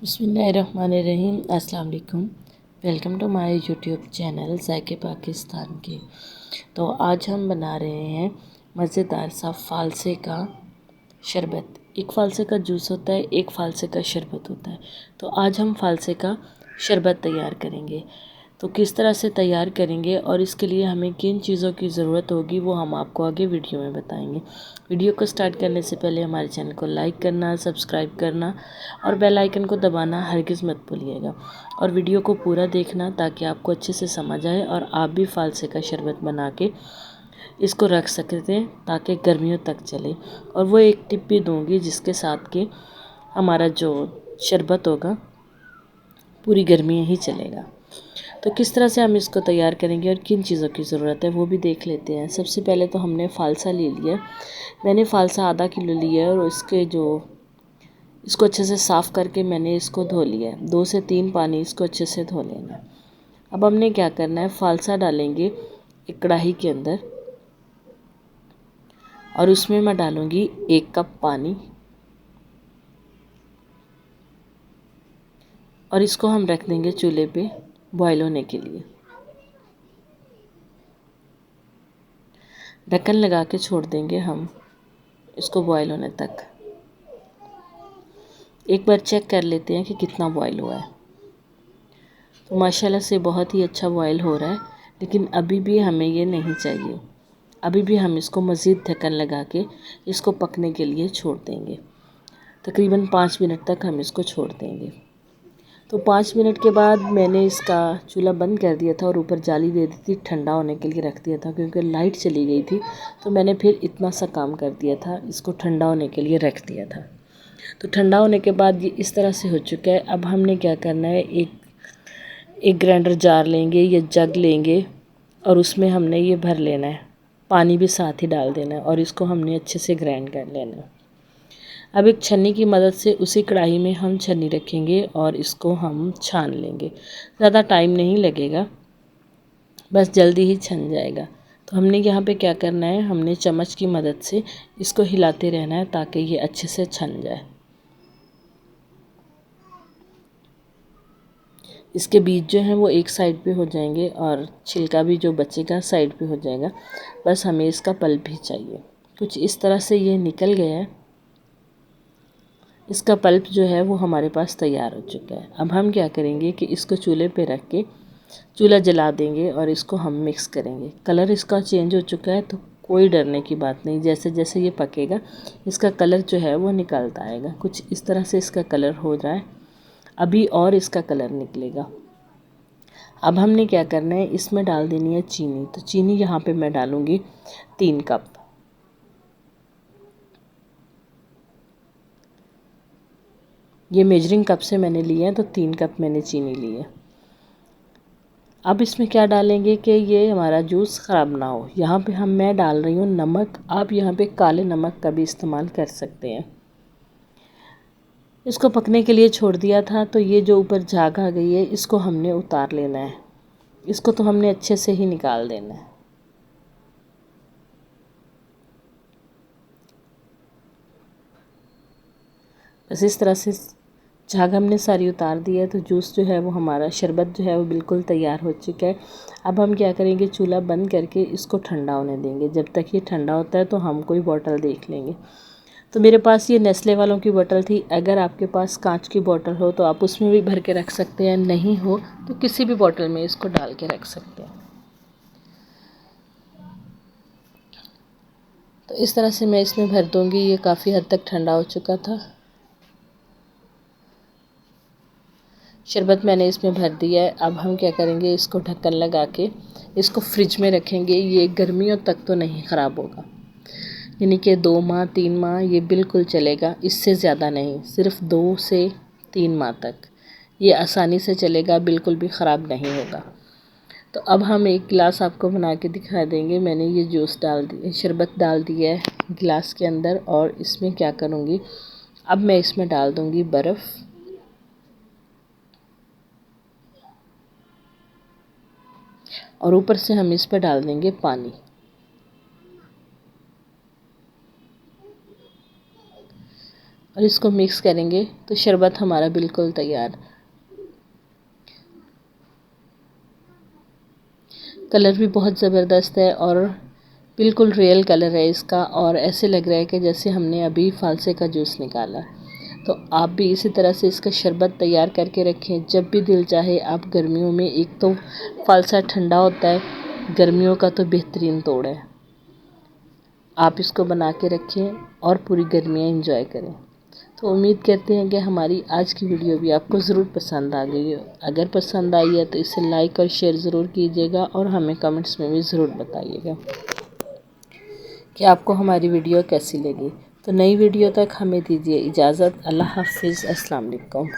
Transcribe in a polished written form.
बिस्मिल्लाहिर्रहमानिर्रहीम। अस्सलाम वालेकुम। Welcome to my YouTube channel ज़ायके पाकिस्तान के। तो आज हम बना रहे हैं मज़ेदार सा फ़ालसे का शरबत। एक फ़ालसे का जूस होता है, एक फ़ालसे का शरबत होता है। तो आज हम फ़ालसे का शरबत तैयार करेंगे। तो किस तरह से तैयार करेंगे और इसके लिए हमें किन चीज़ों की ज़रूरत होगी वो हम आपको आगे वीडियो में बताएंगे। वीडियो को स्टार्ट करने से पहले हमारे चैनल को लाइक करना, सब्सक्राइब करना और बेल आइकन को दबाना हरगिज़ मत भूलिएगा। और वीडियो को पूरा देखना ताकि आपको अच्छे से समझ आए और आप भी फ़ालसे का शरबत बना के इसको रख सकते हैं ताकि गर्मियों तक चले। और वो एक टिप भी दूँगी जिसके साथ कि हमारा जो शरबत होगा पूरी गर्मियाँ ही चलेगा। तो किस तरह से हम इसको तैयार करेंगे और किन चीज़ों की ज़रूरत है वो भी देख लेते हैं। सबसे पहले तो हमने फ़ालसा ले लिया। मैंने फ़ालसा आधा किलो लिया है और इसको अच्छे से साफ़ करके मैंने इसको धो लिया है। 2 से 3 पानी इसको अच्छे से धो लेना है। अब हमने क्या करना है, फ़ालसा डालेंगे एक कढ़ाई के अंदर और उसमें मैं डालूँगी 1 कप पानी और इसको हम रख देंगे चूल्हे पे बॉयल होने के लिए। ढक्कन लगा के छोड़ देंगे हम इसको बॉयल होने तक। एक बार चेक कर लेते हैं कि कितना बॉयल हुआ है। तो माशाल्लाह से बहुत ही अच्छा बॉयल हो रहा है, लेकिन अभी भी हमें ये नहीं चाहिए। अभी भी हम इसको मज़ीद ढक्कन लगा के इसको पकने के लिए छोड़ देंगे। तकरीबन 5 मिनट तक हम इसको छोड़ देंगे। तो 5 मिनट के बाद मैंने इसका चूल्हा बंद कर दिया था और ऊपर जाली दे दी थी, ठंडा होने के लिए रख दिया था क्योंकि लाइट चली गई थी। तो मैंने फिर इतना सा काम कर दिया था, इसको ठंडा होने के लिए रख दिया था। तो ठंडा होने के बाद ये इस तरह से हो चुका है। अब हमने क्या करना है, एक ग्राइंडर जार लेंगे या जग लेंगे और उसमें हमने ये भर लेना है, पानी भी साथ ही डाल देना है और इसको हमने अच्छे से ग्राइंड कर लेना है। अब एक छन्नी की मदद से उसी कढ़ाई में हम छन्नी रखेंगे और इसको हम छान लेंगे। ज़्यादा टाइम नहीं लगेगा, बस जल्दी ही छन जाएगा। तो हमने यहाँ पे क्या करना है, हमने चम्मच की मदद से इसको हिलाते रहना है ताकि ये अच्छे से छन जाए। इसके बीज जो हैं वो एक साइड पे हो जाएंगे और छिलका भी जो बचेगा साइड पे हो जाएगा। बस हमें इसका पल्प भी चाहिए। कुछ इस तरह से ये निकल गया है। इसका पल्प जो है वो हमारे पास तैयार हो चुका है। अब हम क्या करेंगे कि इसको चूल्हे पे रख के चूल्हा जला देंगे और इसको हम मिक्स करेंगे। कलर इसका चेंज हो चुका है तो कोई डरने की बात नहीं। जैसे जैसे ये पकेगा इसका कलर जो है वो निकलता आएगा। कुछ इस तरह से इसका कलर हो रहा है, अभी और इसका कलर निकलेगा। अब हमने क्या करना है, इसमें डाल देनी है चीनी। तो चीनी यहाँ पे मैं डालूँगी 3 कप। ये मेजरिंग कप से मैंने लिए हैं तो 3 कप मैंने चीनी ली है। अब इसमें क्या डालेंगे कि ये हमारा जूस ख़राब ना हो। यहाँ पे मैं डाल रही हूँ नमक। आप यहाँ पे काले नमक का भी इस्तेमाल कर सकते हैं। इसको पकने के लिए छोड़ दिया था तो ये जो ऊपर झाग आ गई है इसको हमने उतार लेना है। इसको तो हमने अच्छे से ही निकाल देना है। बस इस तरह से झाग हमने सारी उतार दी है। तो जूस जो है वो हमारा शरबत जो है वो बिल्कुल तैयार हो चुका है। अब हम क्या करेंगे, चूल्हा बंद करके इसको ठंडा होने देंगे। जब तक ये ठंडा होता है तो हम कोई बॉटल देख लेंगे। तो मेरे पास ये नेस्ले वालों की बोतल थी। अगर आपके पास कांच की बोतल हो तो आप उसमें भी भर के रख सकते हैं, नहीं हो तो किसी भी बोतल में इसको डाल के रख सकते हैं। तो इस तरह से मैं इसमें भर दूँगी। ये काफ़ी हद तक ठंडा हो चुका था। शरबत मैंने इसमें भर दिया है। अब हम क्या करेंगे, इसको ढक्कन लगा के इसको फ्रिज में रखेंगे। ये गर्मियों तक तो नहीं ख़राब होगा, यानी कि 2 माह 3 माह ये बिल्कुल चलेगा। इससे ज़्यादा नहीं, सिर्फ 2 से 3 माह तक ये आसानी से चलेगा, बिल्कुल भी ख़राब नहीं होगा। तो अब हम एक गिलास आपको बना के दिखा देंगे। मैंने ये जूस डाल दिया, शरबत डाल दिया है गिलास के अंदर और इसमें क्या करूँगी, अब मैं इसमें डाल दूँगी बर्फ़ और ऊपर से हम इस पर डाल देंगे पानी। और इसको मिक्स करेंगे तो शरबत हमारा बिल्कुल तैयार। कलर भी बहुत ज़बरदस्त है और बिल्कुल रियल कलर है इसका, और ऐसे लग रहा है कि जैसे हमने अभी फालसे का जूस निकाला। तो आप भी इसी तरह से इसका शरबत तैयार करके रखें। जब भी दिल चाहे आप गर्मियों में, एक तो फालसा ठंडा होता है, गर्मियों का तो बेहतरीन तोड़ है। आप इसको बना के रखें और पूरी गर्मियाँ एंजॉय करें। तो उम्मीद करते हैं कि हमारी आज की वीडियो भी आपको ज़रूर पसंद आ गई हो। अगर पसंद आई है तो इसे लाइक और शेयर ज़रूर कीजिएगा और हमें कमेंट्स में भी ज़रूर बताइएगा कि आपको हमारी वीडियो कैसी लगी। तो नई वीडियो तक हमें दीजिए इजाज़त। अल्लाह हाफिज़। अस्सलाम वालेकुम।